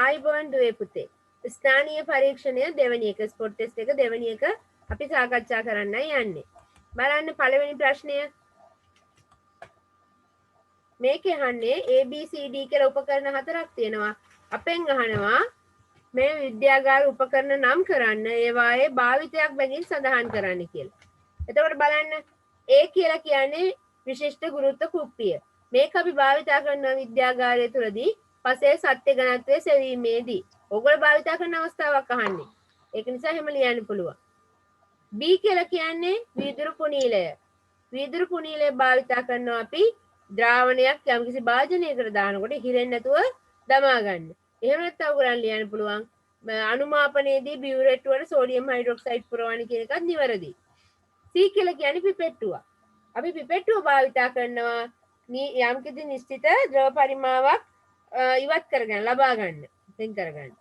ආයිබෝන් දුවේ පුතේ. ස්ථානීය පරීක්ෂණය දෙවැනි එක ස්පොට් ටෙස්ට් එක දෙවැනි එක අපි සාකච්ඡා කරන්නයි යන්නේ. බලන්න පළවෙනි ප්‍රශ්නය. මේකේ අහන්නේ ABCD කියලා උපකරණ හතරක් තියෙනවා. අපෙන් අහනවා මේ විද්‍යාගාර උපකරණ නම් කරන්න ඒවායේ භාවිතයක් බැගින් සඳහන් කරන්න කියලා. එතකොට බලන්න A කියලා කියන්නේ විශිෂ්ට ගුරුත්ව කුප්පිය. මේක අපි භාවිතා කරන විද්‍යාගාරය තුළදී පසේ සත්‍ය ඝනත්වය සෙවීමේදී. ඔයගොල්ලෝ භාවිතා කරන අවස්ථාවක් අහන්නේ. ඒක නිසා එහෙම ලියන්න පුළුවන්. B කියලා කියන්නේ වීදුරු කුණීලය. වීදුරු කුණීලය භාවිතා කරනවා අපි ද්‍රාවණයක් යම්කිසි භාජනයකට දානකොට හිරෙන්නේ නැතුව දමා ගන්න. එහෙම නැත්නම් ඔයගොල්ලන් ලියන්න පුළුවන් අනුමාපනයේදී බියුරේට් වල සෝඩියම් හයිඩ්‍රොක්සයිඩ් පුරවන කියන එකත් නිවැරදි. C කියලා කියන්නේ පිපෙට්ටුව. අපි පිපෙට්ටුව භාවිතා කරනවා යම්කිසි නිශ්චිත ද්‍රව පරිමාවක් ඉවත් කරගන්න ලබා ගන්න වෙන් කරගන්න.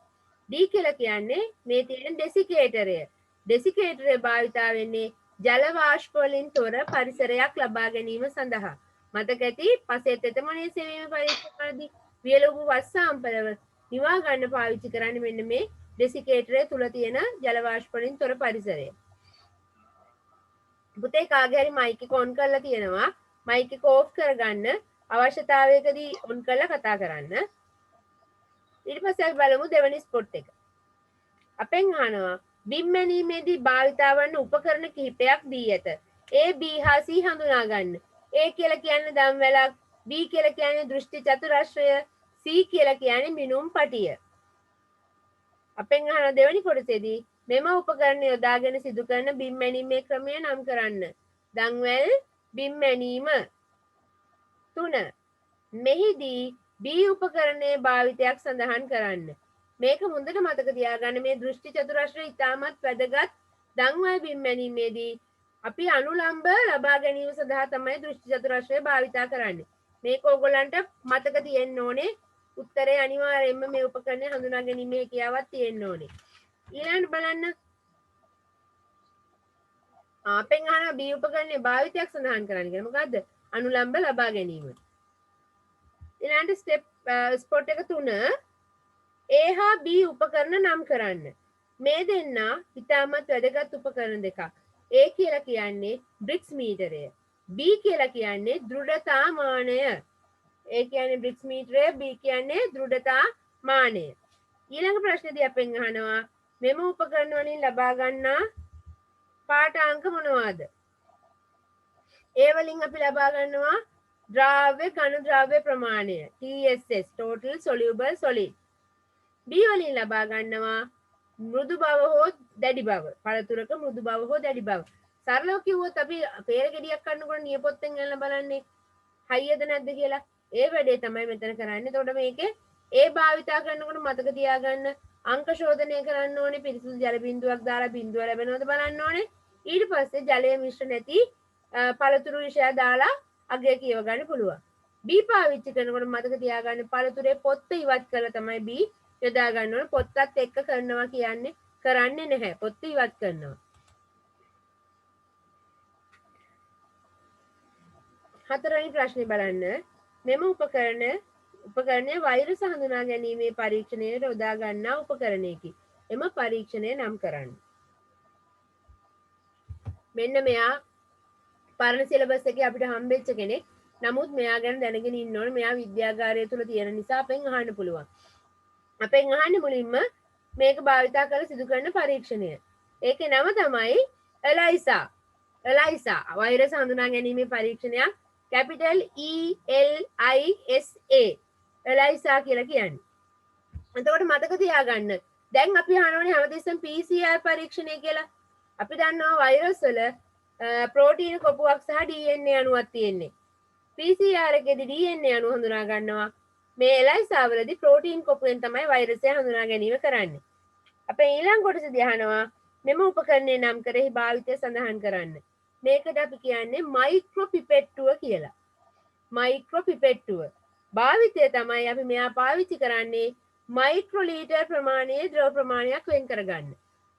D කියලා කියන්නේ මේ තියෙන ඩෙසිකේටරය. ඩෙසිකේටරය භාවිතා වෙන්නේ ජල වාෂ්ප වලින් තොර පරිසරයක් ලබා ගැනීම සඳහා. මතක ඇති පසේ තෙතමනේ සෙවීම පරීක්ෂණවලදී වියලුපු වස් සාම්පලව නිවා ගන්න පාවිච්චි කරන්නේ මෙන්න මේ ඩෙසිකේටරය තුල තියෙන ජල වාෂ්ප වලින් තොර පරිසරය. පුතේ කාගේ හරි මයික් එක ඔන් කරලා තියෙනවා. මයික් එක ඕෆ් කරගන්න අවශ්‍යතාවයකදී ඔන් කරලා කතා කරන්න. ඊට පස්සේ අපි බලමු දෙවෙනි ස්පොට් එක. අපෙන් අහනවා බිම් මැනීමේදී භාවිතා වන උපකරණ කිහිපයක් දී ඇත. A B හා C හඳුනා ගන්න. A කියලා කියන්නේ දම් වැලක්, B කියලා කියන්නේ දෘෂ්ටි චතුරස්‍රය, C කියලා කියන්නේ මිනුම් පටිය. අපෙන් අහන දෙවෙනි කොටසේදී මෙම උපකරණ යොදාගෙන සිදු කරන බිම් මැනීමේ ක්‍රමය නම් කරන්න. දම්වැල් බිම් මැනීම 3. මෙහිදී B උපකරණයේ භාවිතයක් සඳහන් කරන්න. මේක හොඳට මතක තියාගන්න. මේ දෘෂ්ටි චතුරස්‍රය ඉතාමත් වැදගත්. දම්වැල් බිම් මැනීමේදී අපි අනුලම්බ ලබා ගැනීම සඳහා තමයි දෘෂ්ටි චතුරස්‍රය භාවිතා කරන්නේ. මේක ඕගොල්ලන්ට මතක තියෙන්න ඕනේ. උත්තරේ අනිවාර්යයෙන්ම මේ උපකරණය හඳුනා ගැනීමේ හැකියාවක් තියෙන්න ඕනේ. ඊළඟට බලන්න අපෙන් අහන B උපකරණයේ භාවිතයක් සඳහන් කරන්න කියලා. මොකද්ද? අනුලම්බ ලබා ගැනීම. ඊළඟට ස්පොට් එක 3 A හා B උපකරණ නම් කරන්න. මේ දෙන්නා ඉතාමත් වැදගත් උපකරණ දෙකක්. A කියලා කියන්නේ බ්‍රික්ස් මීටරය. B කියලා කියන්නේ දෘಢතා මානය. A කියන්නේ බ්‍රික්ස් මීටරය, B කියන්නේ දෘಢතා මානය. ඊළඟ ප්‍රශ්නේදී අපෙන් අහනවා මෙම උපකරණ වලින් ලබා ගන්නා පාඨාංක මොනවාද? A වලින් අපි ලබා ගන්නවා ද්‍රාව්‍ය ඝන ද්‍රව්‍ය ප්‍රමාණය TSS total soluble solid. B වලින් ලබා ගන්නවා මෘදු බව හෝ දැඩි බව. පළතුරක මෘදු බව හෝ දැඩි බව. සරලව කිව්වොත් අපි පේර ගෙඩියක් කන්නකොට නියපොත්තෙන් එල්ල බලන්නේ හයියද නැද්ද කියලා. ඒ වැඩේ තමයි මෙතන කරන්නේ. එතකොට මේකේ ඒ භාවිතා කරනකොට මතක තියාගන්න අංක ශෝධනය කරන්න ඕනේ. පිරිසිදු ජල බිඳුවක් දාලා බිඳුව ලැබෙනවද බලන්න ඕනේ. ඊට පස්සේ ජලය මිශ්‍ර නැති පළතුරු විෂය දාලා අගය කියව ගන්න පුළුවන්. B පාවිච්චි කරනකොට මතක තියාගන්න පළතුරේ පොත්ත ඉවත් කරලා තමයි B යොදා ගන්න ඕනේ. පොත්තත් එක්ක කරනවා කියන්නේ කරන්නේ නැහැ. පොත්ත ඉවත් කරනවා. හතරවෙනි ප්‍රශ්නේ බලන්න. මෙම උපකරණය වෛරස් හඳුනා ගැනීමේ පරීක්ෂණයට යොදා ගන්නා උපකරණයකි. එම පරීක්ෂණය නම් කරන්න. මෙන්න මෙයා පරණ සිලබස් එකේ අපිට හම්බෙච්ච කෙනෙක්. නමුත් මෙයා ගැන දැනගෙන ඉන්න ඕනේ. මෙයා විද්‍යාගාරය තුල තියෙන නිසා අපෙන් අහන්න පුළුවන්. අපෙන් අහන්නේ මුලින්ම මේක භාවිතා කරලා සිදු කරන පරීක්ෂණය. ඒකේ නම තමයි එලයිසා. එලයිසා වෛරස් හඳුනා ගැනීමේ පරීක්ෂණයක්. කැපිටල් ELISA එලයිසා කියලා කියන්නේ. එතකොට මතක තියාගන්න. දැන් අපි අහනෝනේ හැමතිස්සෙම PCR පරීක්ෂණය කියලා. අපි දන්නවා වෛරස් වල ප්‍රෝටීන කොපුවක් සහ DNA අණුවක් තියෙන්නේ. PCR එකේදී DNA අණුව හඳුනා ගන්නවා. මේ එලයිසා වලදී ප්‍රෝටීන් කොපුවෙන් තමයි වෛරසය හඳුනා ගැනීම කරන්නේ. අපේ ඊළඟ කොටසදී අහනවා මෙම උපකරණය නම් කරෙහි භාවිතය සඳහන් කරන්න. මේකට අපි කියන්නේ මයික්‍රෝ පිපෙට්ටුව කියලා. මයික්‍රෝ පිපෙට්ටුව. භාවිතය තමයි අපි මෙයා පාවිච්චි කරන්නේ මයික්‍රෝලීටර් ප්‍රමාණයේ ද්‍රව ප්‍රමාණයක් වෙන් කරගන්න.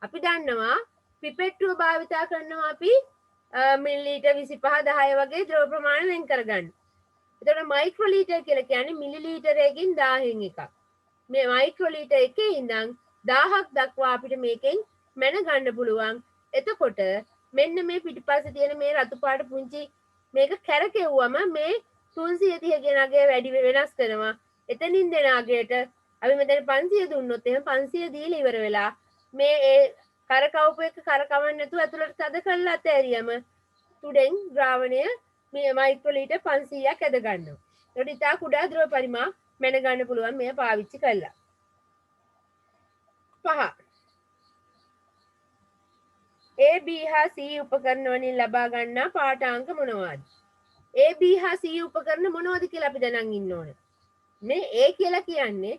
අපි දන්නවා පිපෙට්ටුව භාවිතා කරනවා අපි මිලිලීටර් 25 10 වගේ ද්‍රව ප්‍රමාණය වෙන් කරගන්න. එතකොට මයික්‍රෝලීටර් කියලා කියන්නේ මිලිලීටරයකින් 1000න් එකක්. මේ මයික්‍රොලීටර් එකේ ඉඳන් 1000ක් දක්වා අපිට මේකෙන් මැන ගන්න පුළුවන්. එතකොට මෙන්න මේ පිටිපස්සේ තියෙන මේ රතු පාට පුංචි මේක කැරකෙව්වම මේ 330 කියන අගය වැඩි වෙනස් කරනවා. එතනින් දෙන අගයට අපි මෙතන 500 දුන්නොත් එහෙනම් 500 දීලා ඉවර වෙලා මේ ඒ කරකවපු එක කරකවන්න නැතුව ඇතුළට තද කරලා අතෑරියම තුඩෙන් ද්‍රාවණය මේ මයික්‍රොලීටර් 500ක් ඇද ගන්නවා. ඒකට ඉතා කුඩා ද්‍රව පරිමා මැන ගන්න පුළුවන් මෙය පාවිච්චි කළා. 5. A, B හා C උපකරණ වලින් ලබා ගන්නා පාඨාංක මොනවාද? A, B හා C උපකරණ මොනවද කියලා අපි දැනන් ඉන්න ඕනේ. මේ A කියලා කියන්නේ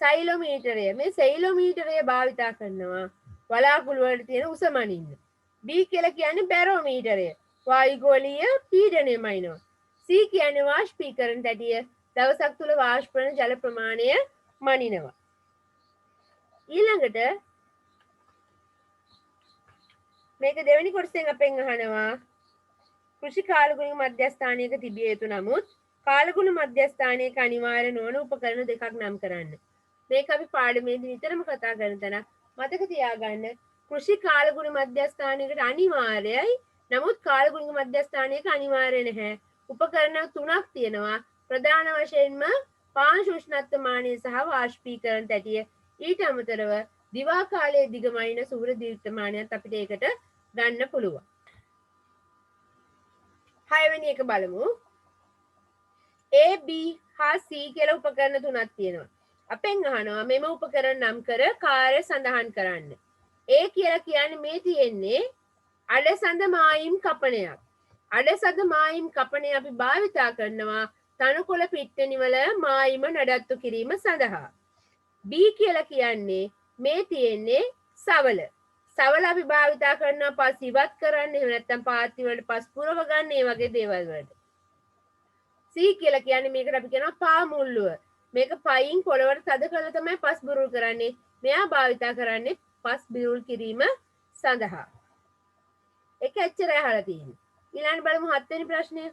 සයිලෝමීටරය. මේ සයිලෝමීටරය භාවිතා කරනවා වලාකුළු වලට තියෙන උස මනින්න. B කියලා කියන්නේ බැරෝමීටරය. වායුගෝලීය පීඩනය මනිනවා. C කියන්නේ වාෂ්පීකරණ තැටිය. දවසක් තුල වාෂ්ප වන ජල ප්‍රමාණය මනිනවා. ඊළඟට මේක දෙවෙනි කොටසෙන් අපෙන් අහනවා කෘෂි කාලගුණ මධ්‍යස්ථානයක තිබිය යුතු නමුත් කාලගුණ මධ්‍යස්ථානයක අනිවාර්ය නොවන උපකරණ දෙකක් නම් කරන්න. මේක අපි පාඩමේදී නිතරම කතා කරන තැන මතක තියාගන්න. කෘෂි කාලගුණ මධ්‍යස්ථානයකට අනිවාර්යයි. නමුත් කාලගුණ මධ්‍යස්ථානයක අනිවාර්ය නැහැ. උපකරණ තුනක් තියෙනවා. ප්‍රධාන වශයෙන්ම පාංශු උෂ්ණත්වමානය සහ වාෂ්පීකරණ තැටිය. ඊට අමතරව දිවා කාලයේ දිගමයින සූර දීර්ඝමානයත් අපිට ඒකට ගන්න පුළුවන්. 6 වෙනි එක බලමු. A, B හා C කියලා උපකරණ තුනක් තියෙනවා. අපෙන් අහනවා මෙම උපකරණ නම් කර කාර්ය සඳහන් කරන්න. A කියලා කියන්නේ මේ තියෙන්නේ අඩසඳ මායිම් කපනයක්. අඩසඳ මායිම් කපනය අපි භාවිතා කරනවා තනකොළ පිට්ටනිවල මායිම නඩත්තු කිරීම සඳහා. B කියලා කියන්නේ මේ තියෙන්නේ සවල. සවල අපි භාවිතා කරනවා පස් ඉවත් කරන්න, එහෙම නැත්නම් පාත්ති වලට පස් පුරව ගන්න, ඒ වගේ දේවල් වලට. C කියලා කියන්නේ මේකට අපි කියනවා පා මුල්ලුව. මේක පයින් පොළවට තද කරලා තමයි පස් බුරුල් කරන්නේ. මෙයා භාවිතා කරන්නේ පස් බුරුල් කිරීම සඳහා. ඒක එච්චරයි අහලා තියෙන්නේ. ඊළඟට බලමු 7 වෙනි ප්‍රශ්නය.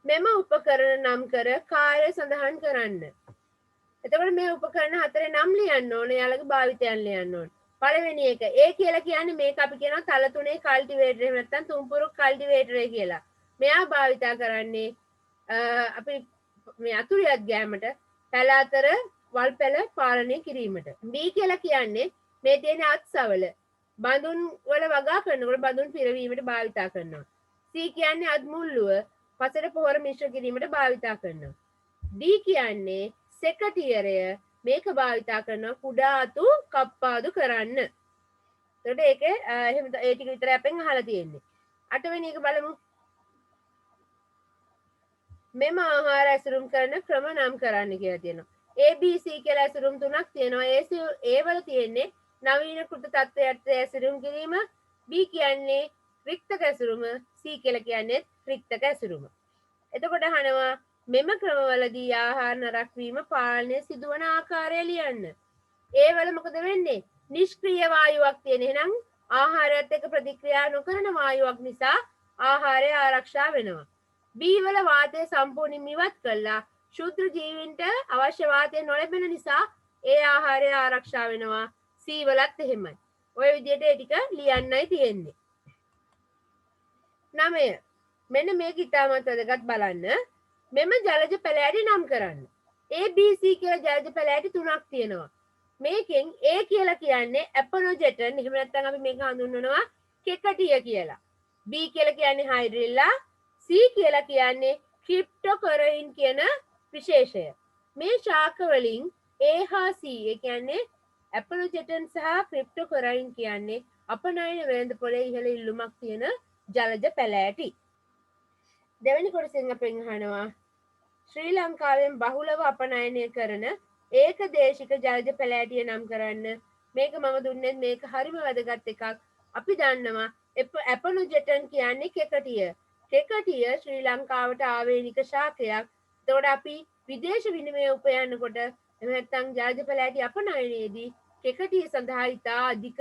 මෙම උපකරණ නම් කර කාර්ය සඳහන් කරන්න. එතකොට මේ උපකරණ හතරේ නම් ලියන්න ඕනේ. යාළගේ භාවිතයන් ලියන්න ඕනේ. පළවෙනි එක A කියලා කියන්නේ මේක අපි කියනවා තල තුනේ කල්ටිවේටර් එහෙම නැත්නම් තුම්පුරු කල්ටිවේටර් කියලා. මෙයා භාවිතා කරන්නේ අපි මේ අතුරියක් ගෑමට පැල අතර වල් පැල පාලනය කිරීමට. B කියලා කියන්නේ මේ තියෙන අත්සවල බඳුන් වල වගා කරනකොට බඳුන් පිරවීමට භාවිතා කරනවා. C කියන්නේ අත් මුල්ලුව පසට පොහොර මිශ්‍ර කිරීමට භාවිතා කරනවා. D කියන්නේ සෙකටියරය මේක භාවිතා කරනවා කුඩා අතු කප්පාදු කරන්න. එතකොට ඒකේ එහෙම ඒ ටික විතරයි අපෙන් අහලා තියෙන්නේ. 8 වෙනි එක බලමු. මෙම ආහාර ඇසුරුම් කරන ක්‍රම නම් කරන්න කියලා තියෙනවා. A B C කියලා ඇසුරුම් තුනක් තියෙනවා. A වල තියෙන්නේ නවීන කෘත තත්ත්වයට ඇසුරුම් කිරීම. B කියන්නේ රික්තක ඇසුරුම. C කියලා කියන්නේ රික්තක ඇසුරුම. එතකොට අහනවා මෙම ක්‍රමවලදී ආහාර නරක් වීම පාලනය සිදුවන ආකාරය ලියන්න. ඒ වල මොකද වෙන්නේ? නිෂ්ක්‍රීය වායුවක් තියෙන. එහෙනම් ආහාරයත් එක්ක ප්‍රතික්‍රියා නොකරන වායුවක් නිසා ආහාරය ආරක්ෂා වෙනවා. B වල වාතය සම්පූර්ණයෙන්ම ඉවත් කළා. ශුද්ධ ජීවීන්ට අවශ්‍ය වාතය නොලැබෙන නිසා ඒ ආහාරය ආරක්ෂා වෙනවා. C වලත් එහෙමයි. ඔය විදිහට ඒ ටික ලියන්නයි තියෙන්නේ. 9. මෙන්න මේක ඉතාමත් වැදගත් බලන්න. මෙම ජලජ පැලෑටි නම් කරන්න. A B C කියලා ජලජ පැලෑටි තුනක් තියෙනවා. මේකෙන් A කියලා කියන්නේ ඇපොනොජෙටන්. එහෙම නැත්නම් අපි මේක හඳුන්වනවා කෙකටිය කියලා. B කියලා කියන්නේ හයිඩ්‍රිල්ලා. C කියලා කියන්නේ ක්‍රිප්ටොකොරයින් කියන විශේෂය. මේ ශාක වලින් A හා C ඒ කියන්නේ ඇපොනොජෙටන් සහ ක්‍රිප්ටොකොරයින් කියන්නේ අපනයන වෙළඳ පොලේ ඉහළ ඉල්ලුමක් තියෙන ජලජ පැලෑටි. දෙවැනි කොටසෙන් අපෙන් අහනවා ශ්‍රී ලංකාවෙන් බහුලව අපනයනය කරන ඒකදේශික ජලජ පැලෑටිය නම් කරන්න. මේක මම දුන්නේ මේක හරිම වැදගත් එකක්. අපි දන්නවා ඇපොනොජෙටන් කියන්නේ කෙකටිය. කෙකටිය ශ්‍රී ලංකාවට ආවේනික ශාකයක්. එතකොට අපි විදේශ විනිමය උපයන්නකොට එහෙම නැත්නම් ජලජ පැලෑටි අපනයනයේදී කෙකටිය සඳහා ඉතා අධික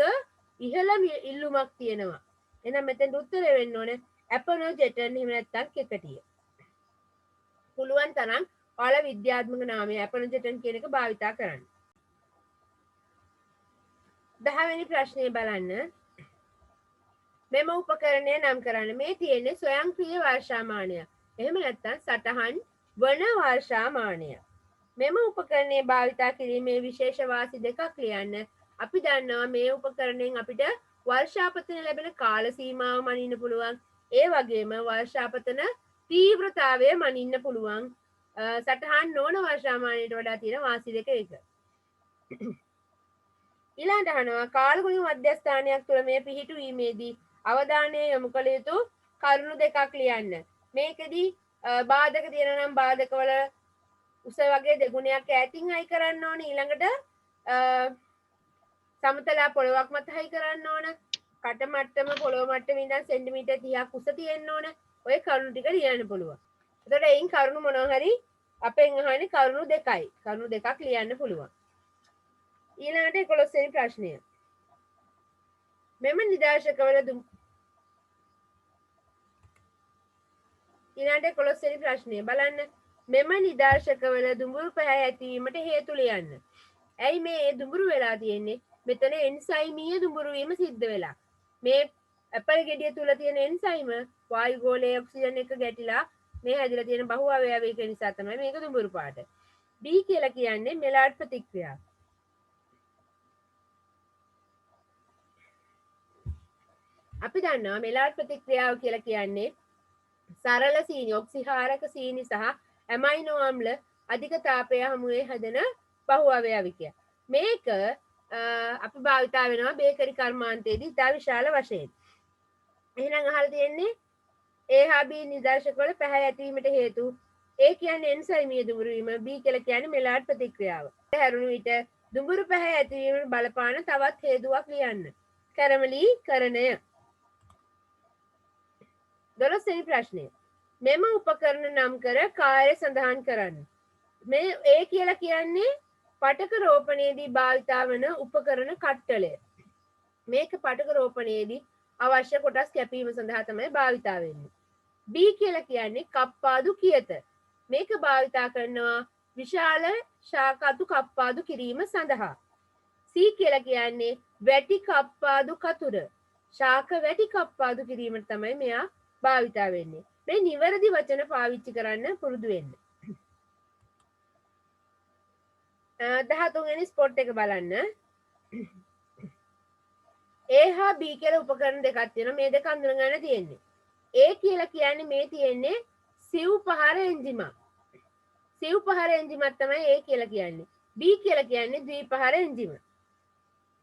ඉහළ ඉල්ලුමක් තියෙනවා. එහෙනම් මෙතෙන් උත්තරය වෙන්න ඕනේ ඇපොනොජෙටන් එහෙම නැත්නම් කෙකටිය. පුළුවන් තරම් ඔයාලා විද්‍යාත්මක නාමය ඇපනජෙටන් කියන එක භාවිතා කරන්න. 10 වෙනි ප්‍රශ්නේ බලන්න. මෙම උපකරණය නම් කරන්න. මේ තියෙන්නේ ස්වයංක්‍රීය වර්ෂාමානය. එහෙම නැත්නම් සටහන් වන වර්ෂාමානය. මෙම උපකරණය භාවිතා කිරීමේ විශේෂ වාසි දෙකක් ලියන්න. අපි දන්නවා මේ උපකරණයෙන් අපිට වර්ෂාපතන ලැබෙන කාල සීමාව මනින්න පුළුවන්. ඒ වගේම වර්ෂාපතන තීව්‍රතාවය මනින්න පුළුවන්. සටහන් නොවන වර්ෂාමානයට වඩා තියෙන වාසි දෙක එක. ඊළඟට අහනවා කාලගුණ මධ්‍යස්ථානයක් තුළ මේ පිහිටුවීමේදී අවධානය යොමු කළ යුතු කරුණු දෙකක් ලියන්න. මේකෙදී බාධක තියෙනවා නම් බාධකවල උස වගේ දෙගුණයක් ඈතින් හයි කරන්න ඕන. ඊළඟට සමතලා පොළොවක් මත හයි කරන්න ඕන. කට මට්ටම පොළොව මට්ටමේ ඉඳන් සෙන්ටිමීටර් 30ක් උස තියෙන්න ඕන. ඔය කරුණු ටික ලියන්න පුළුවන්. එතකොට එයින් කරුණු මොනවා හරි අපෙන් අහන්නේ කරුණු දෙකයි. කරුණු දෙකක් ලියන්න පුළුවන්. ඊළඟට 11 වෙනි ප්‍රශ්නය. මෙම නිදර්ශකවල ඊළඟට 11 වෙනි ප්‍රශ්නය බලන්න. මෙම නිදර්ශකවල දුඹුරු පැහැ ඇතිවීමට හේතු ලියන්න. ඇයි මේ දුඹුරු වෙලා තියෙන්නේ? මෙතන එන්සයිමීය දුඹුරු වීම සිද්ධ වෙලා. මේ ඇපල් ගෙඩිය තුල තියෙන එන්සයිම වායු ගෝලයේ ඔක්සිජන් එක ගැටිලා මේ හැදිලා තියෙන බහු අවයවයක නිසා තමයි මේක දුඹුරු පාට. B කියලා කියන්නේ මෙලාඩ් ප්‍රතික්‍රියාව. අපි දන්නවා මෙලාඩ් ප්‍රතික්‍රියාව කියලා කියන්නේ සරල සීනි ඔක්සිහාරක සීනි සහ ඇමයිනෝ අම්ල අධික තාපය හමුවේ හැදෙන බහු අවයවිකය. මේක අපි භාවිතා වෙනවා බේකරි කර්මාන්තයේදී ඉතා විශාල වශයෙන්. එහෙනම් අහලා තියෙන්නේ A හා B නිදර්ශකවල පැහැ ඇතිවීමට හේතු A කියන්නේ එන්සයිමීය දුඹුරු වීම, B කියලා කියන්නේ මෙලාඩ් ප්‍රතික්‍රියාව. හැරුණු විට දුඹුරු පැහැ ඇතිවීමට බලපාන තවත් හේතුවක් ලියන්න. කැරමලීකරණය. 12 වෙනි ප්‍රශ්නය. මෙම උපකරණ නම් කර කාර්ය සඳහන් කරන්න. මේ A කියලා කියන්නේ පටක රෝපණයේදී භාවිතා වන උපකරණ කට්ටලය. මේක පටක රෝපණයේදී අවශ්‍ය කොටස් කැපීම සඳහා තමයි භාවිතා වෙන්නේ. B කියලා කියන්නේ කප්පාදු කියත. මේක භාවිතා කරනවා විශාල ශාකතු කප්පාදු කිරීම සඳහා. C කියලා කියන්නේ වැටි කප්පාදු කතුර. ශාක වැටි කප්පාදු කිරීමට තමයි මෙයා භාවිතා වෙන්නේ. මේ නිවැරදි වචන පාවිච්චි කරන්න පුරුදු වෙන්න. 13 වෙනි ස්පොට් එක බලන්න. A හා B කියලා උපකරණ දෙකක් තියෙනවා. මේ දෙක අඳුනගන්න තියෙන්නේ. A කියලා කියන්නේ මේ තියෙන්නේ සිව් පහර එන්ජිමක්. සිව් පහර එන්ජිමක් තමයි A කියලා කියන්නේ. B කියලා කියන්නේ ද්විපහර එන්ජිම.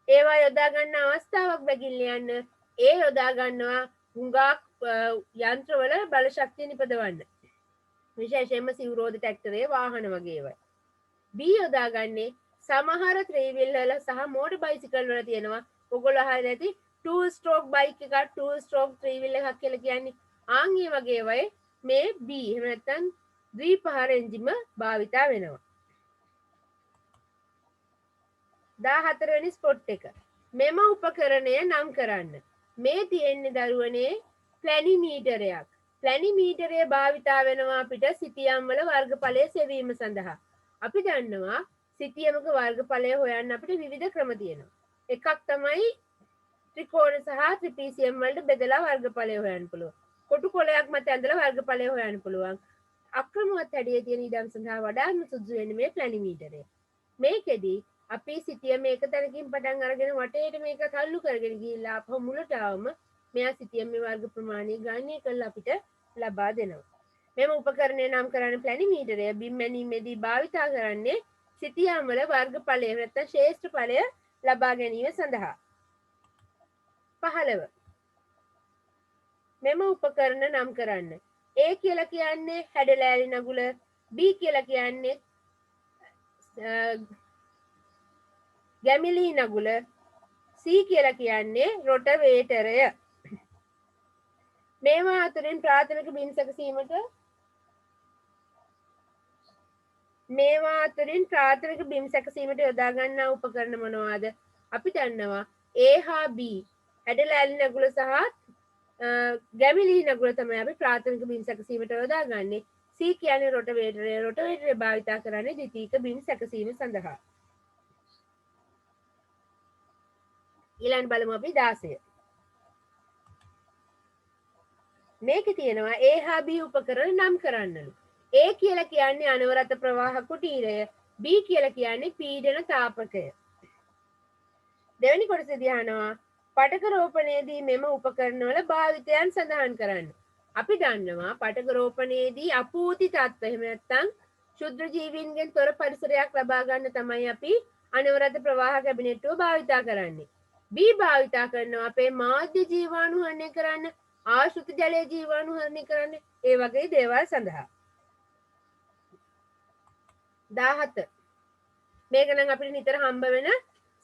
ඒවා යොදා ගන්න අවස්ථාවක් බැගින් ලියන්න. A යොදා ගන්නවා හුඟක් යන්ත්‍රවල බල ශක්තිය නිපදවන්න. විශේෂයෙන්ම සිව්රෝද ට්‍රැක්ටරේ වාහන වගේ ඒවා. B යොදාගන්නේ සමහර ත්‍රිවිල් වල සහ මෝටර් බයිසිකල් වල තියෙනවා. ඔයගොල්ලෝ අහලා ඇති 2 ස්ට්‍රෝක් බයික් එකක් 2 ස්ට්‍රෝක් ත්‍රිවිල් එකක් කියලා කියන්නේ. ආන් ඒ වගේ ඒවායි මේ B එහෙම නැත්නම් ද්විපහර එන්ජිම භාවිතා වෙනවා. 14 වෙනි ස්පොට් එක. මෙම උපකරණය නම් කරන්න. මේ තියෙන්නේ දරුවනේ ප්ලැනිමීටරයක්. ප්ලැනිමීටරය භාවිතා වෙනවා අපිට සිතියම් වල වර්ගඵලය සෙවීම සඳහා. අපි දන්නවා සිතියමක වර්ගඵලය හොයන්න අපිට විවිධ ක්‍රම තියෙනවා. එකක් තමයි ත්‍රිකෝණ සහ ත්‍රිපිසියම් වලට බෙදලා වර්ගඵලය හොයන්න පුළුවන්. කොටු කොලයක් මත ඇඳලා වර්ගඵලය හොයන්න පුළුවන්. අක්‍රමවත් හැඩයේ තියෙන ඉඩම් සඳහා වඩාත්ම සුදුසු වෙන්නේ මේ ප්ලැනිමීටරය. මේකෙදී අපි සිතියම එක තැනකින් පටන් අරගෙන වටේට මේක තල්ලු කරගෙන ගිහිල්ලා අපහ මුලට ආවම මෙයා සිතියමේ වර්ග ප්‍රමාණය ගණනය කරලා අපිට ලබා දෙනවා. මෙම උපකරණය නම් කරන්නේ ප්ලැනිමීටරය. බිම් මැනීමේදී භාවිතා කරන්නේ සිතියම් වල වර්ගඵලය නැත්නම් ශ්‍රේෂ්ඨ ඵලය ලබා ගැනීම සඳහා. 15. මෙම උපකරණ නම් කරන්න. A කියලා කියන්නේ හැඩලෑලි නගුල, B කියලා කියන්නේ ගැමිලී නගුල, C කියලා කියන්නේ රොටවේටරය. මේවා අතරින් ප්‍රාථමික බිම් සැකසීමට යොදා ගන්නා උපකරණ මොනවාද? අපි දන්නවා A හා B හැඩලෑලි නගුල සහ ගැමිලී නගුල තමයි අපි ප්‍රාථමික බිම් සැකසීමට යොදා ගන්නේ. C C කියන්නේ රොටවේටරය. රොටවේටරය භාවිතා කරන්නේ ද්විතීයික බිම් සැකසීම සඳහා. ඊළඟ බලමු අපි 16. මේකේ තියෙනවා A හා B උපකරණ නම් කරන්නලු. A කියලා කියන්නේ අනවරත ප්‍රවාහ කුටීරය. B කියලා කියන්නේ පීඩන තාපකය. දෙවෙනි කොටසේදී අහනවා පටක රෝපණයේදී මෙම උපකරණවල භාවිතයන් සඳහන් කරන්න. අපි දන්නවා පටක රෝපණයේදී අපූති තත්ත්ව එහෙම නැත්නම් ක්ෂුද්‍ර ජීවීන්ගෙන් තොර පරිසරයක් ලබා ගන්න තමයි අපි අනවරත ප්‍රවාහ කැබිනට්ටුව භාවිතා කරන්නේ. B භාවිතා කරනවා අපේ මාධ්‍ය ජීවාණුහරණය කරන්න, ආශ්‍රිත ජලයේ ජීවාණුහරණය කරන්න, ඒ වගේ දේවල් සඳහා. 17 මේක නම් අපිට නිතර හම්බ වෙන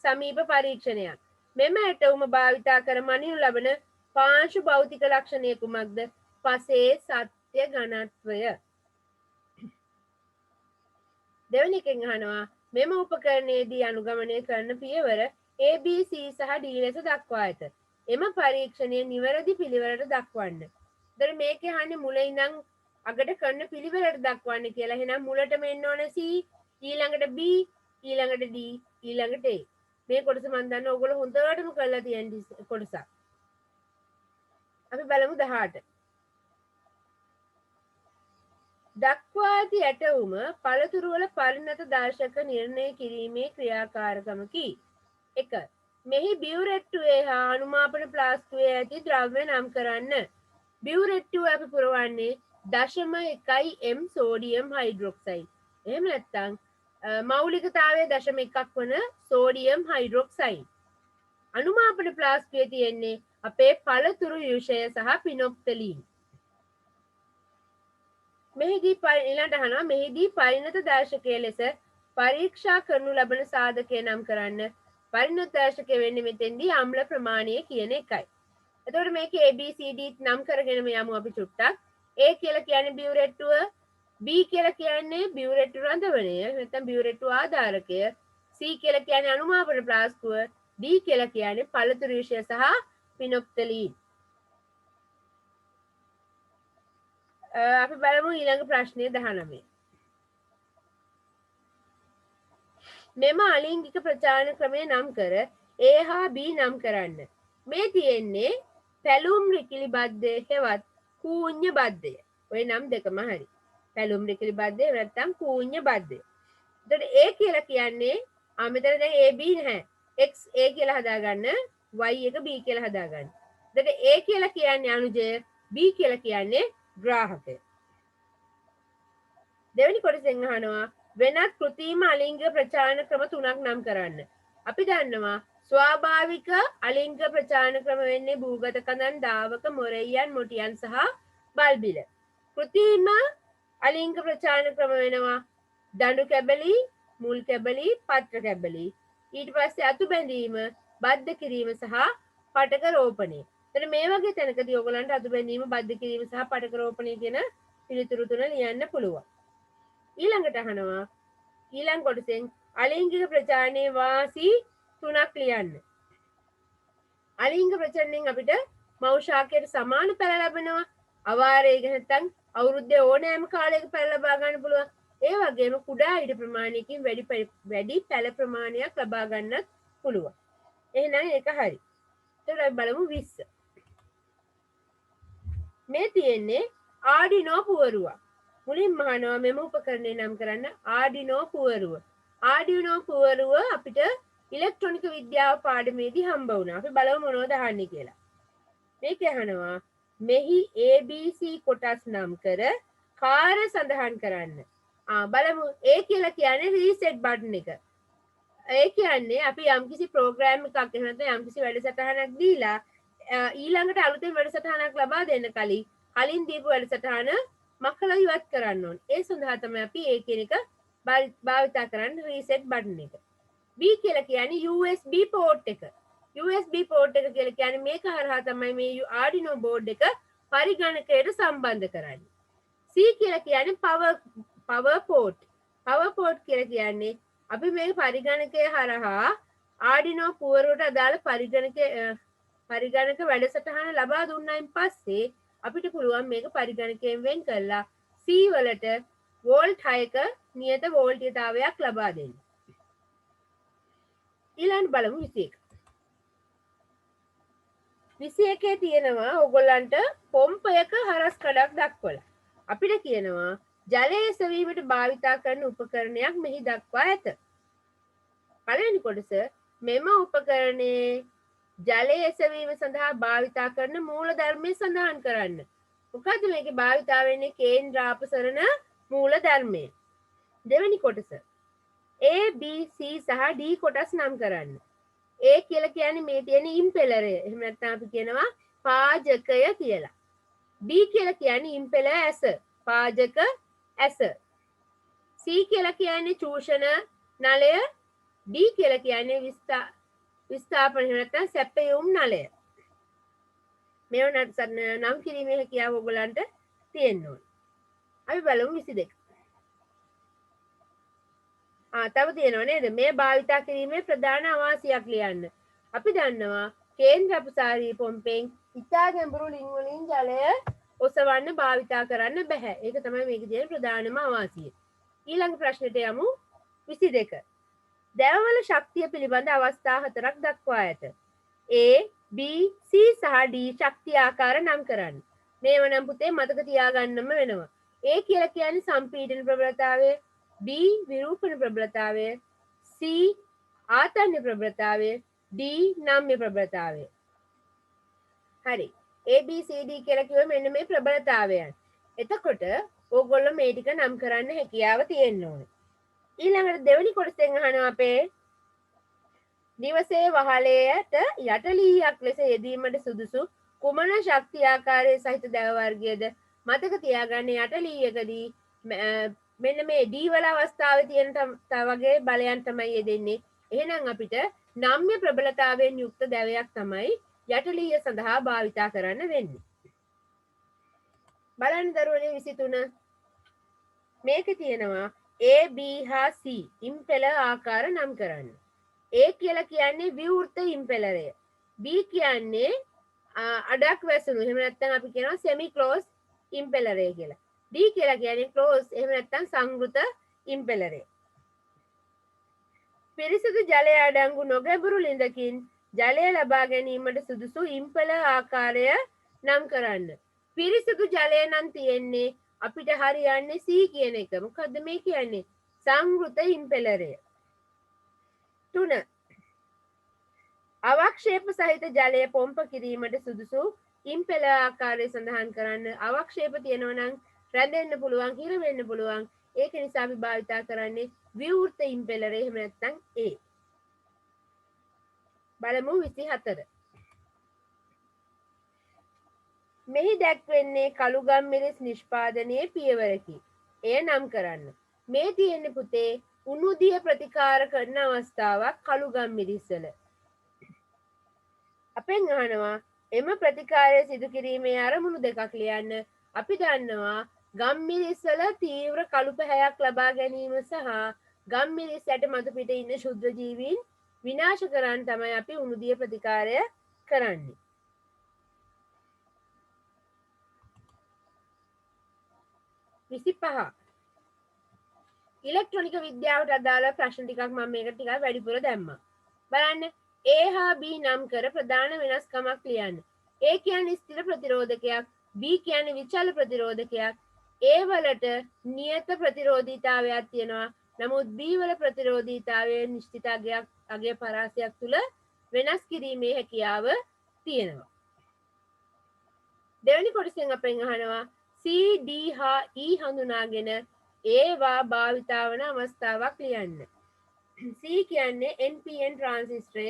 සමීප පරීක්ෂණයක්. මෙම ඇටවුම භාවිතා කර මනිනු ලබන පාංශු භෞතික ලක්ෂණය කුමක්ද? පසේ සත්‍ය ඝනත්වය. දෙවෙනි එකෙන් අහනවා මෙම උපකරණයේදී අනුගමනය කරන පියවර A B C සහ D ලෙස දක්වා ඇත. එම පරීක්ෂණය නිවැරදි පිළිවෙලට දක්වන්න. දැන් මේකේ අහන්නේ මුල ඉඳන් අගට කරන පිළිවෙලට දක්වන්න කියලා. එහෙනම් මුලටම එන්න ඕන C, ඊළඟට B, ඊළඟට D, ඊළඟට A. මේ කොටස මම දන්නවා ඔයගොල්ලෝ හොඳටම කරලා තියෙන කොටසක්. අපි බලමු 18. දක්වා ඇති ඇටවුම පළතුරු වල පරිණත දර්ශක නිර්ණය කිරීමේ ක්‍රියාකාරකමකි. 1. මෙහි බියුරෙට්ටුවේ හා අනුමාපන ප්ලාස්ටුවේ ඇති ද්‍රව්‍ය නම් කරන්න. බියුරෙට්ටුව අපි පුරවන්නේ 0.1 m සෝඩියම් හයිඩ්‍රොක්සයිඩ්. එහෙම නැත්නම් මෞලිකතාවය 0.1ක් වන සෝඩියම් හයිඩ්‍රොක්සයිඩ්. අනුමාපන ප්ලාස්ටුවේ තියෙන්නේ අපේ පළතුරු යුෂය සහ පිනොප්තලීන්. මෙහිදී පරිණත දර්ශකය ලෙස පරීක්ෂා කරනු ලබන සාධකය නම් කරන්න. පරිණත දර්ශකය වෙන්නේ මෙතෙන්දී අම්ල ප්‍රමාණය කියන එකයි. එතකොට මේකේ ABCD නම් කරගෙනම යමු අපි චුට්ටක්. A කියලා කියන්නේ බියුරෙට්ටුව, B කියලා කියන්නේ බියුරෙට්ටු රඳවණය නැත්නම් බියුරෙට්ටු ආධාරකය, C කියලා කියන්නේ අනුමාපන ප්ලාස්ටුව, D කියලා කියන්නේ පළතුරු යුෂය සහ පිනොප්තලීන්. අපි බලමු ඊළඟ ප්‍රශ්නය 19. මෙම අලිංගික ප්‍රචාරණ ක්‍රමය නම් කර A හා B නම් කරන්න. මේ තියෙන්නේ පැලුම් රිකිලි බද්ධය හෙවත් කූඤ්ඤ බද්ධය. ඔය නම් දෙකම හරි. පැලුම් රිකිලි බද්ධය නැත්නම් කූඤ්ඤ බද්ධය. එතකොට A කියලා කියන්නේ මෙතන දැන් AB නැහැ. X A කියලා හදාගන්න, Y එක B කියලා හදාගන්න. එතකොට A කියලා කියන්නේ අනුජය, B කියලා කියන්නේ ග්‍රාහකය. දෙවෙනි කොටසෙන් අහනවා වෙනත් කෘත්‍රිම අලිංග ප්‍රචාරණ ක්‍රම 3ක් නම් කරන්න. අපි දන්නවා ස්වාභාවික අලිංග ප්‍රචාරණ ක්‍රම වෙන්නේ භූගත කඳන්, දාවක, මොරෙය්‍යන්, මොටියන් සහ බල්බිල. කෘත්‍රිම අලිංග ප්‍රචාරණ ක්‍රම වෙනවා දඬු කැබලි, මුල් කැබලි, පත්‍ර කැබලි. ඊට පස්සේ අතු බැඳීම, බද්ධ කිරීම සහ පටක රෝපණය. එතන මේ වගේ තැනකදී ඔයගලන්ට අතු බැඳීම, බද්ධ කිරීම සහ පටක රෝපණය කියන පිළිතුරු තුන ලියන්න පුළුවන්. ඊළඟට අහනවා ඊළඟ කොටසෙන් අලිංගික ප්‍රචාරණයේ වාසි 3ක් ලියන්න. අලිංග ප්‍රචාරණයෙන් අපිට මෞෂාකයට සමාන පැල ලැබෙනවා. අවාරයක නැත්නම් අවුරුද්දේ ඕනෑම කාලයක පැල ලබා ගන්න පුළුවන්. ඒ වගේම කුඩා ඉඩ ප්‍රමාණයකින් වැඩි පැල ප්‍රමාණයක් ලබා ගන්නත් පුළුවන්. එහෙනම් ඒක හරි. ඊට අපි බලමු 20. මේ තියෙන්නේ ආඩිනෝ පුවරුවක්. මුලින්ම අහනවා මෙම උපකරණය නම් කරන්න ආඩිනෝ පුවරුව. ආඩිනෝ පුවරුව අපිට ඉලෙක්ට්‍රොනික විද්‍යාව පාඩමේදී හම්බ වුණා. අපි බලමු මොනවද අහන්නේ කියලා. මේක අහනවා මෙහි ABC කොටස් නම් කර කාර්ය සඳහන් කරන්න. බලමු A කියලා කියන්නේ රීසෙට් බටන් එක. ඒ කියන්නේ අපි යම්කිසි ප්‍රෝග්‍රෑම් එකක් එහෙම නැත්නම් යම්කිසි වැඩසටහනක් දීලා ඊළඟට අලුතෙන් වැඩසටහනක් ලබා දෙන්න කලින් දීපු වැඩසටහන මකලා ඉවත් කරන්න ඕනේ. ඒ සඳහා තමයි අපි A කියන එක භාවිතා කරන්නේ රීසෙට් බටන් එක. B කියලා කියන්නේ USB port එක. USB port එක කියලා කියන්නේ මේක හරහා තමයි මේ Arduino board එක පරිගණකයට සම්බන්ධ කරන්නේ. C කියලා කියන්නේ power port. power port කියලා කියන්නේ අපි මේ පරිගණකය හරහා Arduino පුවරුවට අදාළ පරිගණක වැඩසටහන ලබා දුන්නායින් පස්සේ අපිට පුළුවන් මේක පරිගණකයෙන් වෙන් කරලා C C වලට වෝල්ට් 6ක නියත වෝල්ටීයතාවයක් ලබා දෙන්න. ඊළඟ බලමු 21. 21 තියෙනවා ඕගොල්ලන්ට පොම්පයක හරස් කඩක් දක්වලා. අපිට කියනවා ජලය එසවීමට භාවිතා කරන උපකරණයක් මෙහි දක්වා ඇත. පළවෙනි කොටස මෙම උපකරණයේ ජලය එසවීම සඳහා භාවිතා කරන මූල ධර්මය සඳහන් කරන්න. මොකද මේකේ භාවිතා වෙන්නේ කේන්ද්‍ර අපසරණ මූල ධර්මය. දෙවෙනි කොටස A B C සහ D කොටස් නම් කරන්න. A කියලා කියන්නේ මේ තියෙන ඉම්පෙලරය. එහෙම නැත්නම් අපි කියනවා පාජකය කියලා. B කියලා කියන්නේ ඉම්පෙලර් ඇස. පාජක ඇස. C කියලා කියන්නේ චූෂණ නලය. D කියලා කියන්නේ විස්ථාපන එහෙම නැත්නම් සැපයුම් නලය. මේව නම් කිරීමේ හැකියාව ඔයගලන්ට තියෙන්න ඕන. අපි බලමු 22. තව තියෙනව නේද? මේ භාවිතා කිරීමේ ප්‍රධාන අවාසියක් ලියන්න. අපි දන්නවා කේන්ද්‍ර අපසාරී පොම්පෙන් ඉතා ගැඹුරු ලිං වලින් ජලය ඔසවන්න භාවිතා කරන්න බෑ. ඒක තමයි මේකේ තියෙන ප්‍රධානම අවාසිය. ඊළඟ ප්‍රශ්නෙට යමු 22. දැවවල ශක්තිය පිළිබඳ අවස්ථා 4ක් දක්වා ඇත. A, B, C සහ D ශක්තිය ආකාර නම් කරන්න. මේව නම් පුතේ මතක තියාගන්නම වෙනවා. A කියලා කියන්නේ සම්පීඩන ප්‍රබලතාවය, B විරූපණ ප්‍රබලතාවය, C ආතන්‍ය ප්‍රබලතාවය, D නම්‍ය ප්‍රබලතාවය. හරි. A B C D කියලා කිව්ව මෙන්න මේ ප්‍රබලතාවයන්. එතකොට ඕගොල්ලෝ මේ ටික නම් කරන්න හැකියාව තියෙන්න ඕනේ. ඊළඟට දෙවෙනි කොටසෙන් අහනවා අපේ නිවසේ වහලයට යටලීයක් ලෙස යෙදීමට සුදුසු කුමන ශක්ති ආකාරයේ සහිත දැව වර්ගයේද? මතක තියාගන්න යටලීයකදී මෙන්න මේ D වල අවස්ථාවේ තියෙන වගේ බලයන් තමයි යෙදෙන්නේ. එහෙනම් අපිට නම්‍ය ප්‍රබලතාවයෙන් යුක්ත දැවයක් තමයි යටලීය සඳහා භාවිතා කරන්න වෙන්නේ. බලන්න දරුවනේ 23. මේක තියෙනවා A, B හා C ඉම්පෙලර් ආකාර නම් කරන්න. A කියලා කියන්නේ විවෘත ඉම්පෙලරය. B කියන්නේ අඩක් වැසුණු. එහෙම නැත්නම් අපි කියනවා semi closed ඉම්පෙලරය කියලා. D කියලා කියන්නේ closed එහෙම නැත්නම් සංවෘත ඉම්පෙලරය. පිරිසිදු ජලය අඩංගු නොගැඹුරු ළිඳකින් ජලය ලබා ගැනීමට සුදුසු ඉම්පෙලර් ආකාරය නම් කරන්න. පිරිසිදු ජලය නම් තියෙන්නේ අපිට හරියන්නේ C කියන එක. මොකද්ද මේ කියන්නේ? සංවෘත ඉම්පෙලරය. 3. අවක්ෂේප සහිත ජලය පොම්ප කිරීමට සුදුසු ඉම්පෙලර් ආකාරය සඳහන් කරන්න. අවක්ෂේප තියෙනවා නම් රැඳෙන්න පුළුවන්, හිර වෙන්න පුළුවන්. ඒක නිසා අපි භාවිතා කරන්නේ විවෘත ඉම්පෙලරය. එහෙම නැත්නම් A. බලමු 24. මෙහි දැක්වෙන්නේ කළුගම් මිරිස් නිෂ්පාදනයේ පියවරකි. එය නම් කරන්න. මේ තියෙන්නේ පුතේ උණුදිය ප්‍රතිකාර කරන අවස්ථාවක් කළුගම් මිරිස්වල. අපෙන් අහනවා එම ප්‍රතිකාරය සිදු කිරීමේ අරමුණු දෙකක් ලියන්න. අපි දන්නවා ගම් මිරිස්වල තීව්‍ර කළු පැහැයක් ලබා ගැනීම සහ ගම් මිරිස් යට මතු පිට ඉන්න ශුද්‍ර ජීවීන් විනාශ කරන්න තමයි අපි උණුදිය ප්‍රතිකාරය කරන්නේ. ඉලෙක්ට්‍රොනික විද්‍යාවට අදාළ ප්‍රශ්න ටිකක් මම මේකට ටිකක් වැඩිපුර දැම්මා. බලන්න A හා B නම් කර ප්‍රධාන වෙනස්කමක් ලියන්න. A කියන්නේ ස්ථිර ප්‍රතිරෝධකයක්, B කියන්නේ විචල ප්‍රතිරෝධකයක්. A වලට නියත ප්‍රතිරෝධීතාවයක් තියෙනවා. නමුත් B වල ප්‍රතිරෝධීතාවය නිශ්චිත අගය පරාසයක් තුල වෙනස් කිරීමේ හැකියාව තියෙනවා. දෙවෙනි කොටසෙන් අපෙන් අහනවා C, D හා E හඳුනාගෙන ඒවා භාවිතා වන අවස්ථාවක් ලියන්න. C කියන්නේ NPN ට්‍රාන්සිස්ටරය.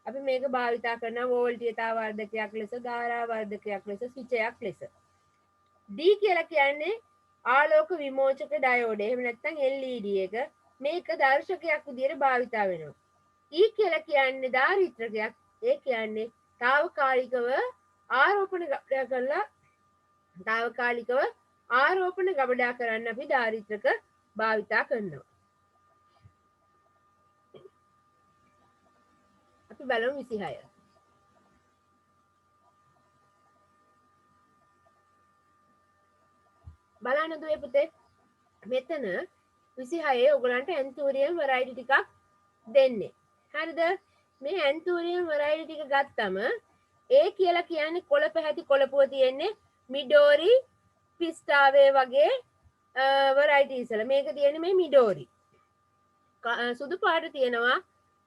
අපි මේක භාවිතා කරන වෝල්ටීයතා වර්ධකයක් ලෙස, ධාරා වර්ධකයක් ලෙස, ස්විචයක් ලෙස. D කියලා කියන්නේ ආලෝක විමෝචක ඩයෝඩ්. එහෙම නැත්නම් LED එක. මේක දර්ශකයක් විදිහට භාවිතා වෙනවා. E කියලා කියන්නේ ධාරිත්‍රකයක්. ඒ කියන්නේ తాවකාලිකව ආරෝපණ ගබඩා කරන්න අපි ධාරිත්‍රක භාවිතා කරනවා. අපි බලමු 26. බලන්න බලන්න දුවේ පුතේ. මෙතන 26 ඔයගලන්ට ඇන්තූරියම් වෙරයිටි ටිකක් දෙන්නේ. හරිද? මේ ඇන්තූරියම් වෙරයිටි ටික ගත්තම ඒ කියලා කියන්නේ කොළ පැහැති කොළපුව තියෙන්නේ මිඩෝරි පිස්ටාවේ වගේ වෙරයිටිස් වල. මේක තියෙන්නේ මේ මිඩෝරි. සුදු පාට තියෙනවා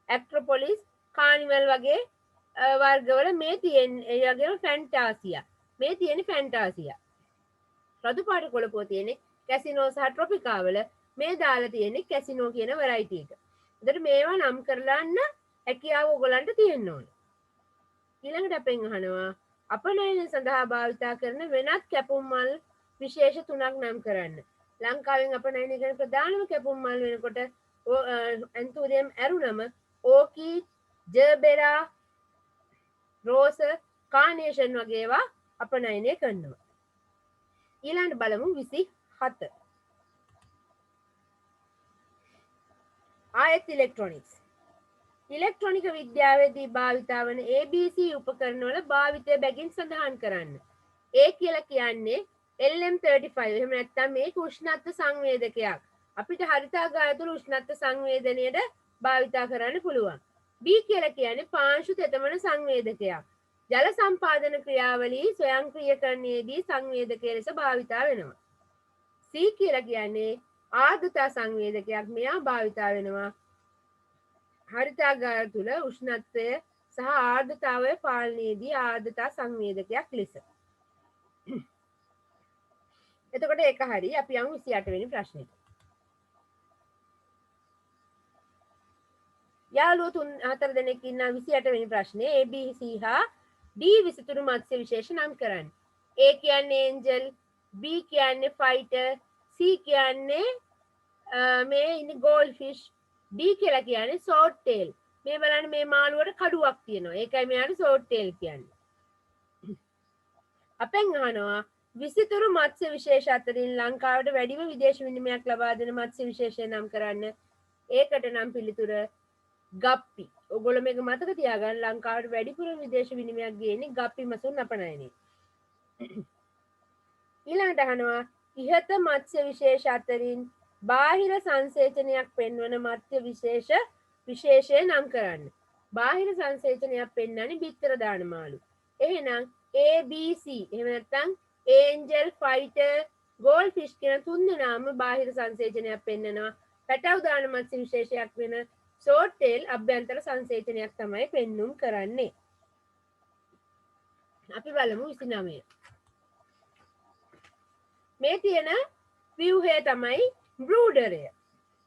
ඇක්ට්‍රොපොලිස් කානිවල් වගේ වර්ගවල. මේ තියෙන්නේ ඒ වගේම ෆැන්ටාසියා. මේ තියෙන්නේ ෆැන්ටාසියා. රතු පාට කොළපුව තියෙන්නේ කැසිනෝ සහ ට්‍රොපිකා වල. මේ දාලා තියෙන්නේ කැසිනෝ කියන වෙරයිටි එක. එතකොට මේවා නම් කරලාන්න හැකියාව ඔයගලන්ට තියෙන්න ඕනේ. ඊළඟට අපෙන් අහනවා අපනයන සඳහා භාවිතා කරන වෙනත් කැපුම් මල් විශේෂ 3ක් නම් කරන්න. ලංකාවෙන් අපනයන කරන ප්‍රධානම කැපුම් මල් වෙනකොට ඇන්තූරියම් ඇරුණම ඕකීඩ්, ජර්බෙරා, රෝස, කානේෂන් වගේ ඒවා අපනයනය කරනවා. ඊළඟට බලමු 27. ආයත් ඉලෙක්ට්‍රොනික්ස්. ඉලෙක්ට්‍රොනික විද්‍යාවේදී භාවිතා වන ABC උපකරණ වල භාවිතය බැගින් සඳහන් කරන්න. ඒ කියලා කියන්නේ LM35. එහෙම නැත්නම් මේක උෂ්ණත්ව සංවේදකයක්. අපිට හරිතාගාර තුළ උෂ්ණත්ව සංවේදනයේද භාවිතා කරන්න පුළුවන්. B කියලා කියන්නේ පාංශු තෙතමන සංවේදකයක්. ජල සම්පාදන ක්‍රියාවලී ස්වයංක්‍රීයකරණයේදී සංවේදකය ලෙස භාවිතා වෙනවා. C කියලා කියන්නේ ආර්ද්‍රතා සංවේදකයක්. මෙයා භාවිතා වෙනවා හරිතාගාර තුළ උෂ්ණත්වය සහ ආර්ද්‍රතාවය පාලනයේදී ආර්ද්‍රතා සංවේදකයක් ලෙස. එතකොට ඒක හරි. අපි යමු 28 වෙනි ප්‍රශ්නෙට. යාළුවෝ 3-4 දෙනෙක් ඉන්නා 28 වෙනි ප්‍රශ්නේ A B C හා D විසිතුරු මත්ස්‍ය විශේෂ නම් කරන්න. A කියන්නේ ඒන්ජල්, B කියන්නේ ෆයිටර්, C කියන්නේ මේ ඉන්නේ ගෝල්ඩ්ෆිෂ්, D කියලා කියන්නේ ෂෝට් ටේල්. මේ බලන්න මේ මාළුවට කඩුවක් තියෙනවා. ඒකයි මෙයාට ෂෝට් ටේල් කියන්නේ. අපෙන් අහනවා විසිතුරු මත්ස්‍ය විශේෂ අතරින් ලංකාවට වැඩිම විදේශ විනිමයක් ලබා දෙන මත්ස්‍ය විශේෂය නම් කරන්න. ඒකට නම් පිළිතුර ගප්පි. ඔයගොල්ලෝ මේක මතක තියාගන්න. ලංකාවට වැඩිපුර විදේශ විනිමයක් ගේන්නේ ගප්පි මසුන් අපනයනේ. ඊළඟට අහනවා ඉහත මත්ස්‍ය විශේෂ අතරින් බාහිර සංසේචනයක් පෙන්වන මත්ස්‍ය විශේෂය නම් කරන්න. බාහිර සංසේචනයක් පෙන්වන්නේ බිත්තර දාන මාළු. එහෙනම් ABC එහෙම නැත්නම් ඒන්ජල්, ෆයිටර්, ගෝල්ඩ්ෆිෂ් කියන තුන් දෙනාම බාහිර සංසේචනයක් පෙන්වනවා. පැටව් දාන මත්ස්‍ය විශේෂයක් වෙන ෂෝට් ටේල් අභ්‍යන්තර සංසේචනයක් තමයි පෙන්눔 කරන්නේ. අපි බලමු 29. මේ තියෙන ව්‍යුහය තමයි බ්‍රූඩරය.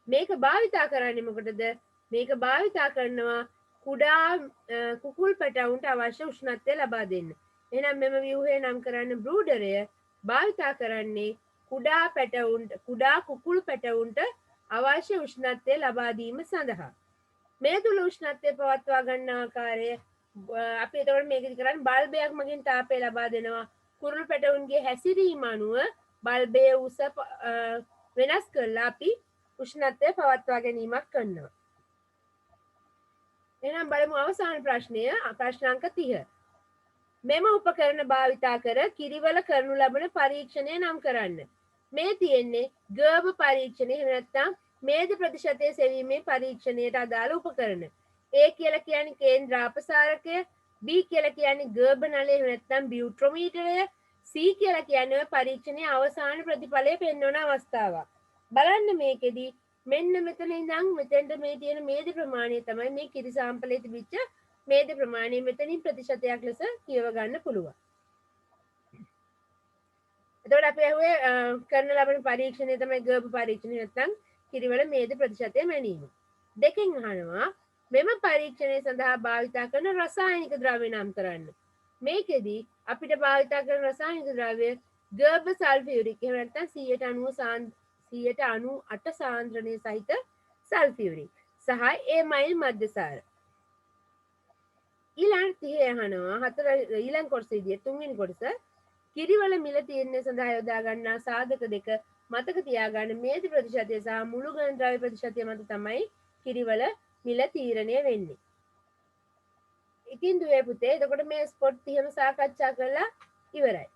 මේක භාවිතා කරන්නේ මොකටද? මේක භාවිතා කරනවා කුඩා කුකුල් පැටවුන්ට අවශ්‍ය උෂ්ණත්වය ලබා දෙන්න. එහෙනම් මෙම ව්‍යුහය නම් කරන්න බ්‍රූඩරය භාවිතා කරන්නේ කුඩා කුකුල් පැටවුන්ට අවශ්‍ය උෂ්ණත්වය ලබා දීම සඳහා. මේ තුල උෂ්ණත්වය පවත්වා ගන්න ආකාරය අපි එතකොට මේකදි කරන්නේ බල්බයක් මගින් තාපය ලබා දෙනවා. කුරුළු පැටවුන්ගේ හැසිරීම අනුව බල්බයේ උස වෙනස් කරලා අපි උෂ්ණත්වය පවත්වා ගැනීමක් කරනවා. එහෙනම් බලමු අවසාන ප්‍රශ්නය. ප්‍රශ්න අංක 30. මෙම උපකරණ භාවිතා කර කිරිවල කරනු ලබන පරීක්ෂණය නම් කරන්න. මේ තියෙන්නේ ගර්භ පරීක්ෂණය. එහෙම නැත්නම් මේද ප්‍රතිශතය සෙවීමේ පරීක්ෂණයට අදාළ උපකරණ. A කියලා කියන්නේ කේන්ද්‍ර අපසාරකය, B කියලා කියන්නේ ගර්භ නලය එහෙම නැත්නම් බියුට්‍රොමීටරය, C කියලා කියන්නේ ඔය පරීක්ෂණයේ අවසාන ප්‍රතිඵලය පෙන්වන අවස්ථාවක්. බලන්න මේකෙදි මෙන්න මෙතන ඉඳන් මෙතෙන්ට මේ තියෙන මේද ප්‍රමාණය තමයි මේ කිරි සාම්පලයේ තිබිච්ච මේද ප්‍රමාණය. මෙතනින් ප්‍රතිශතයක් ලෙස කියව ගන්න පුළුවන්. එතකොට අපි අහුවේ කරන ලබන පරීක්ෂණය තමයි ගර්භ පරීක්ෂණය නැත්නම් කිරිවල මේද ප්‍රතිශතය මැනීම. දෙකෙන් අහනවා මෙම පරීක්ෂණය සඳහා භාවිතා කරන රසායනික ද්‍රව්‍ය නම් කරන්න. මේකෙදි අපිට භාවිතා කරන රසායනික ද්‍රව්‍ය ගර්භ සල්ෆියුරික් එහෙම නැත්නම් 198 සාන්ද්‍රණය සහිත සල්ෆියුරික් සහ ඒමයිල් මධ්‍යසාර. ඊළඟ 30 අහනවා ඊළඟ කොටස විදියට තුන්වෙනි කොටස කිරිවල මිල තීරණය සඳහා යොදා ගන්නා සාධක දෙක මතක තියාගන්න. මේද ප්‍රතිශතය සහ මුළු ඝන ද්‍රව්‍ය ප්‍රතිශතය මත තමයි කිරිවල මිල තීරණය වෙන්නේ. ඉතින් දුවේ පුතේ එතකොට මේ ස්පොට් 30ම සාකච්ඡා කරලා ඉවරයි.